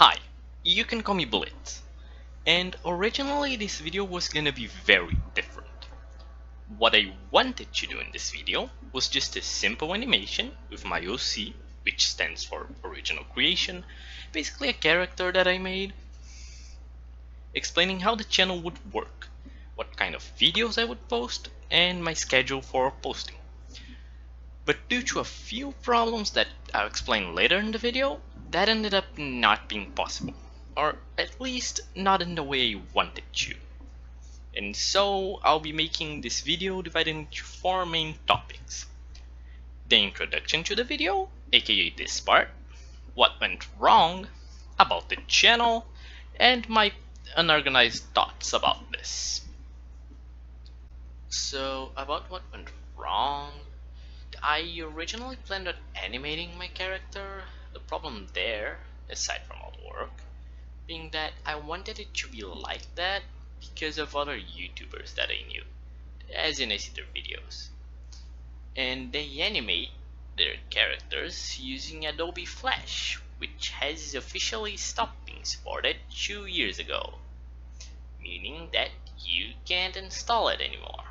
Hi, you can call me Blitz, and originally this video was gonna be very different. What I wanted to do in this video was just a simple animation with my OC, which stands for Original Creation, basically a character that I made, explaining how the channel would work, what kind of videos I would post, and my schedule for posting. But due to a few problems that I'll explain later in the video, that ended up not being possible. Or at least not in the way I wanted to. And so I'll be making this video divided into four main topics. The introduction to the video, aka this part, what went wrong, about the channel, and my unorganized thoughts about this. So about what went wrong, I originally planned on animating my character. The problem there, aside from all the work, being that I wanted it to be like that because of other YouTubers that I knew, as in I see their videos. And they animate their characters using Adobe Flash, which has officially stopped being supported 2 years ago, meaning that you can't install it anymore.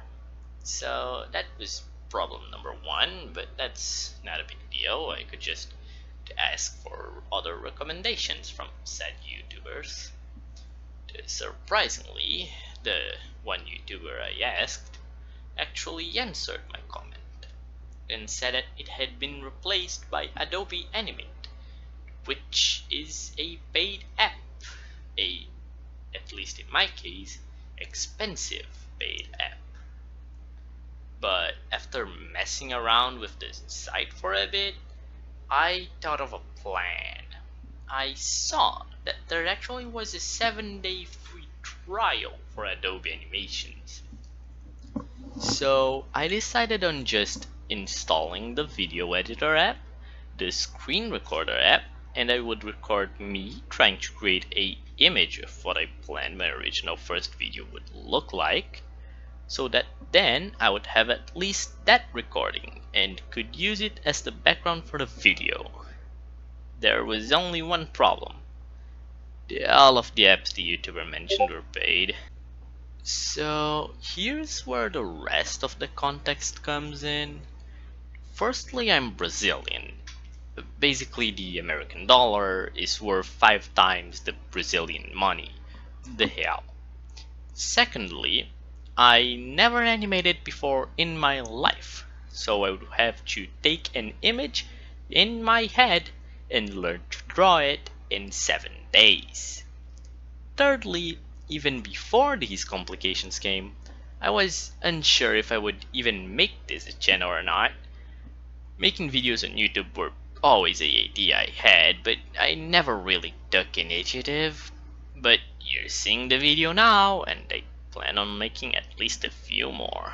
So that was problem number one, but that's not a big deal. I could just ask for other recommendations from said YouTubers. Surprisingly, the one YouTuber I asked actually answered my comment and said that it had been replaced by Adobe Animate, which is a paid app, at least in my case, expensive paid app. But after messing around with the site for a bit, I thought of a plan. I saw that there actually was a 7-day free trial for Adobe Animations. So I decided on just installing the video editor app, the screen recorder app, and I would record me trying to create a image of what I planned my original first video would look like, so that then I would have at least that recording and could use it as the background for the video. There was only one problem. All of the apps the YouTuber mentioned were paid. So here's where the rest of the context comes in. Firstly, I'm Brazilian. Basically, the American dollar is worth 5 times the Brazilian money, the real. Secondly, I never animated before in my life, so I would have to take an image in my head and learn to draw it in 7 days. Thirdly, even before these complications came, I was unsure if I would even make this a channel or not. Making videos on YouTube were always a idea I had, but I never really took initiative. But you're seeing the video now, and I plan on making at least a few more.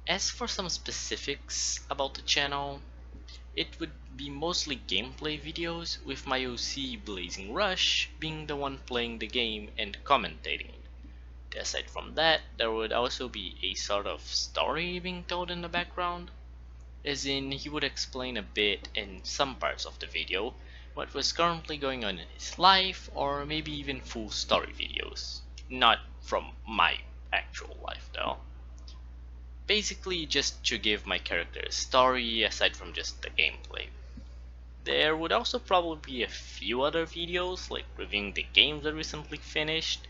As for some specifics about the channel, it would be mostly gameplay videos, with my OC Blazing Rush being the one playing the game and commentating it. Aside from that, there would also be a sort of story being told in the background, as in he would explain a bit in some parts of the video what was currently going on in his life, or maybe even full story videos. Not from my actual life though. Basically just to give my character a story aside from just the gameplay. There would also probably be a few other videos like reviewing the games I recently finished.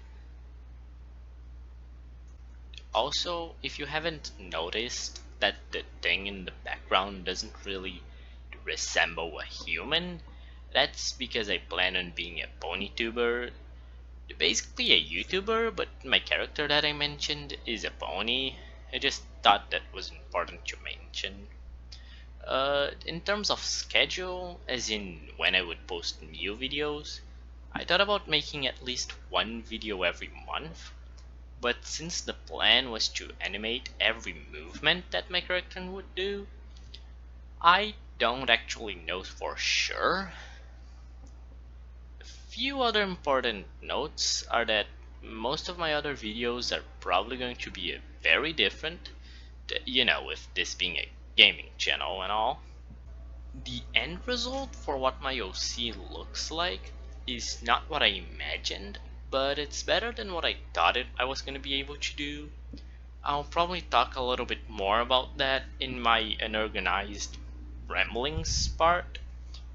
Also, if you haven't noticed that the thing in the background doesn't really resemble a human, that's because I plan on being a ponytuber. Basically a YouTuber, but my character that I mentioned is a pony. I just thought that was important to mention. In terms of schedule, as in when I would post new videos, I thought about making at least one video every month, but since the plan was to animate every movement that my character would do, I don't actually know for sure. A few other important notes are that most of my other videos are probably going to be very different, with this being a gaming channel and all. The end result for what my OC looks like is not what I imagined, but it's better than what I thought I was going to be able to do. I'll probably talk a little bit more about that in my unorganized ramblings part,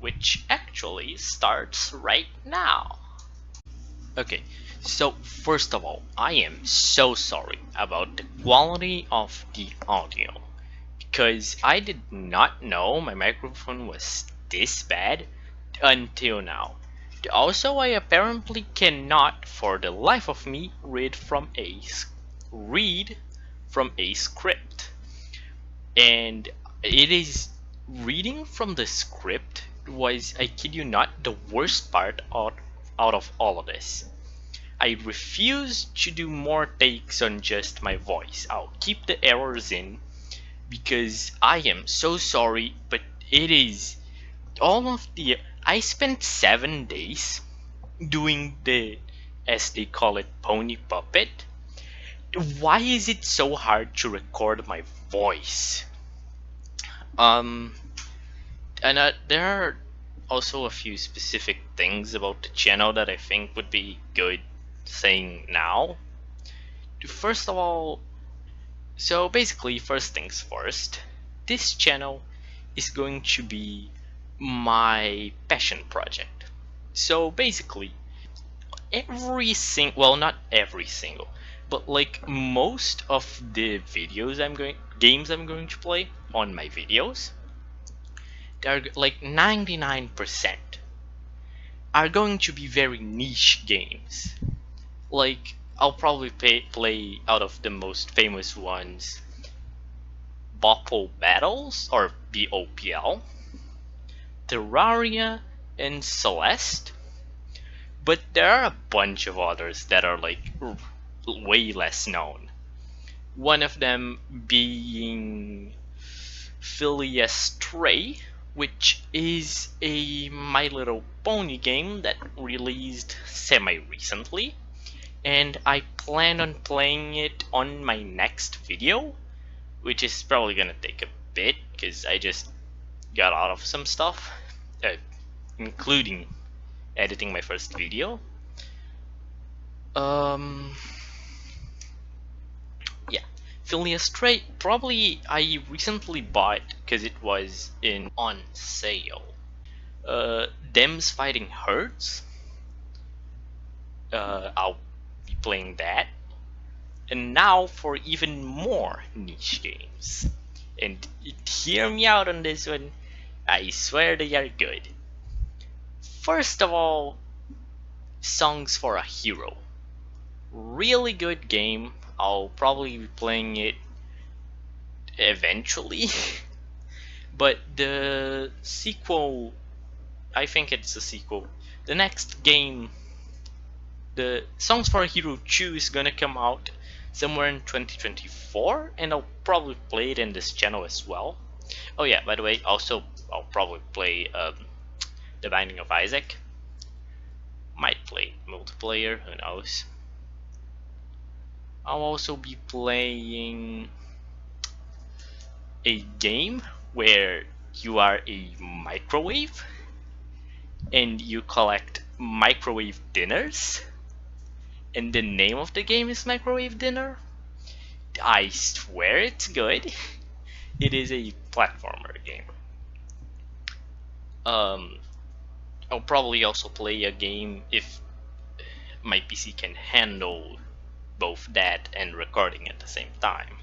which actually starts right now. Okay, so first of all, I am so sorry about the quality of the audio, because I did not know my microphone was this bad until now. Also, I apparently cannot, for the life of me, read from a script, and it is reading from the script was, I kid you not, the worst part out of all of this. I refuse to do more takes on just my voice. I'll keep the errors in because I am so sorry, but it is all of the. I spent 7 days doing the, as they call it, pony puppet. Why is it so hard to record my voice? Um, and there are also a few specific things about the channel that I think would be good saying now. First of all, so basically, first things first, this channel is going to be my passion project. So basically, well, not every single, but like most of the games I'm going to play on my videos, they're like 99% are going to be very niche games. Like, I'll probably play out of the most famous ones, Bopple Battles, or BOPL, Terraria, and Celeste. But there are a bunch of others that are like way less known. One of them being Phileas Stray, which is a My Little Pony game that released semi-recently, and I plan on playing it on my next video, which is probably gonna take a bit because I just got out of some stuff, including editing my first video. Yeah, Phileas Stray, probably I recently bought because it was in on sale. Dems Fighting Herds, I'll be playing that. And now for even more niche games. And hear me out on this one, I swear they are good. First of all, Songs for a Hero. Really good game. I'll probably be playing it eventually. But the sequel, I think it's a sequel. The next game, the Songs for a Hero 2, is gonna come out somewhere in 2024, and I'll probably play it in this channel as well. Oh yeah, by the way, also I'll probably play The Binding of Isaac. Might play multiplayer, who knows. I'll also be playing a game where you are a microwave and you collect microwave dinners, and the name of the game is Microwave Dinner. I swear it's good. It is a platformer game. I'll probably also play a game if my PC can handle both that and recording at the same time.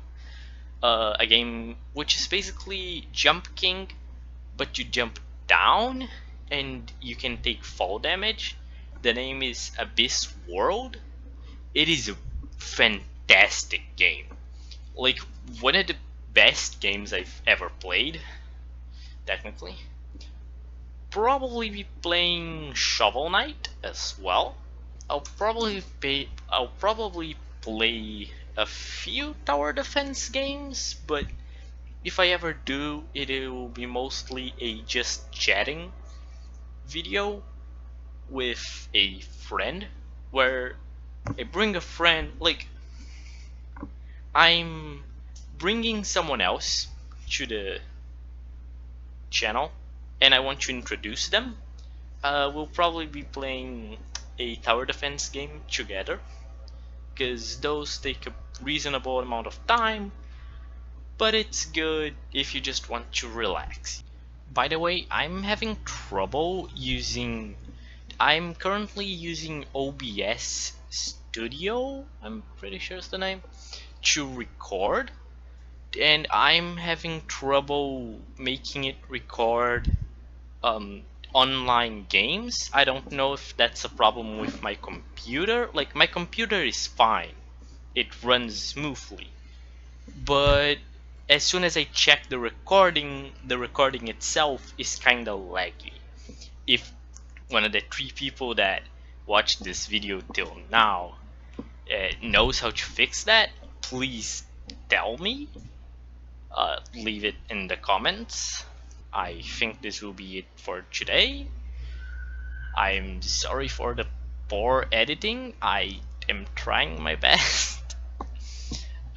A game which is basically Jump King, but you jump down and you can take fall damage. The name is Abyss World. It is a fantastic game. Like, one of the best games I've ever played, technically. Probably be playing Shovel Knight as well. I'll probably play a few tower defense games, but if I ever do, it will be mostly a just chatting video with a friend, where I bring a friend, like, I'm bringing someone else to the channel and I want to introduce them. we'll probably be playing a tower defense game together, because those take a reasonable amount of time, but it's good if you just want to relax. By the way, I'm having trouble using. I'm currently using OBS Studio, I'm pretty sure it's the name, to record, and I'm having trouble making it record um, online games. I don't know if that's a problem with my computer. Like, my computer is fine, it runs smoothly, but as soon as I check the recording itself is kinda laggy. If one of the 3 people that watched this video till now knows how to fix that, please tell me. Leave it in the comments. I think this will be it for today. I'm sorry for the poor editing. I am trying my best.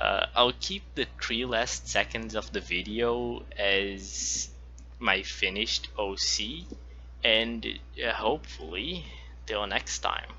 I'll keep the 3 last seconds of the video as my finished OC, and hopefully till next time.